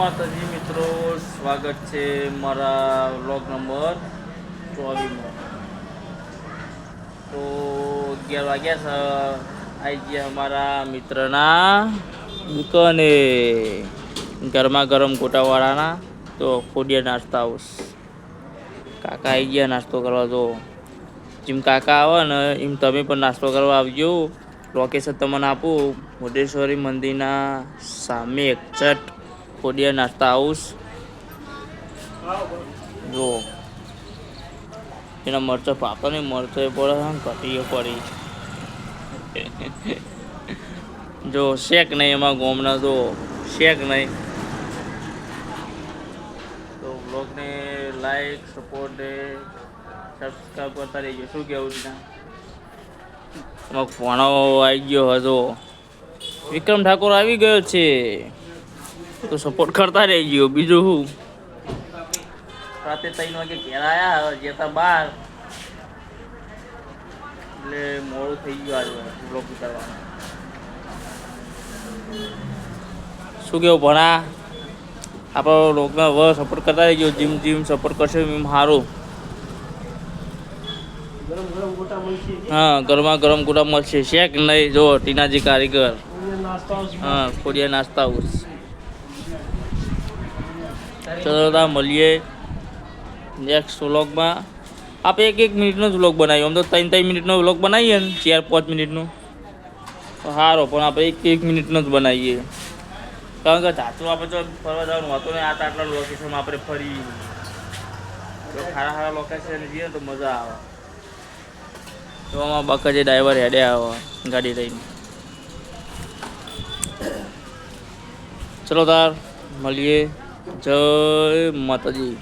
માતાજી મિત્રો, સ્વાગત છે મારા વ્લોગ નંબર 24માં। તો 11 વાગ્યા છે, આવી ગયા અમારા મિત્રના દુકાને ગરમા ગરમ ગોટાવાળાના। તો ખોડિયા નાસ્તા હાઉસ કાકા આવી ગયા નાસ્તો કરવા। તો જેમ કાકા આવે ને એમ તમે પણ નાસ્તો કરવા આવજો। લોકેશન તમને આપું, મુઢેશ્વરી મંદિરના સામે એક્ઝેક્ટ ખોડિયા નાસ્તા હાઉસ। જો એના મરચાં પાતો નહીં, મરચાં પડે કટીએ પડી જો શેક નહીં એમાં ગોમના, તો શેક નહીં। તો બ્લોગને લાઈક સપોર્ટ સબસ્ક્રાઈબ કરતા રહીજો। શું કહેવું છે એમાં ફોનો આવી ગયો હતો, વિક્રમ ઠાકોર આવી ગયો છે, તો સપોર્ટ કરતા રહેજો। બીજું શું, રાતે 3 વાગે ઘેર આવ્યા, જતા 12 એટલે મોડું થઈ ગયું આજે બ્લોગ ઉતારવાનું। શું કેવું ભણા, આપણો લોકોને હવે સપોર્ટ કરતા રહેજો। જીમ સપોર્ટ કરશે એમ સારું। હા, ગરમા ગરમ ગોટા મળશે, શેક નહીં। જો ટીનાજી કારીગર, હા, ખોડિયા નાસ્તા હાઉસ। ચલો મળીએ નેક્સ્ટ વ્લોગમાં। આપણે 1 મિનિટનો જ વ્લોગ બનાવ્યો, આમ તો 3 મિનિટનો વ્લોગ બનાવીએ ને 4-5 મિનિટનો તો સારો, પણ આપણે 1 મિનિટનો જ બનાવીએ, કારણ કે ચાચું આપણે તો ફરવા જવાનું હતું ને, આટલા લોકેશનમાં આપણે ફરી સારા લોકેશન જઈએ તો મજા આવે। તો આમાં બકાજી ડ્રાઈવર હેડે આવે ગાડી લઈને। ચલો તાર મળીએ, જય માતાજી।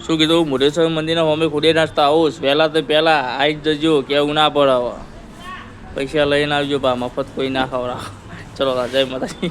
શું કીધું, મુઢેશ્વર મંદિરના હોમે ખોડિયા નાસ્તા હાઉસ, પહેલાં તો પહેલાં આવી જ જજો, કેવું ના પડે। પૈસા લઈને આવજો બા, મફત કોઈ ના ખવડાવે। ચલો જય માતાજી।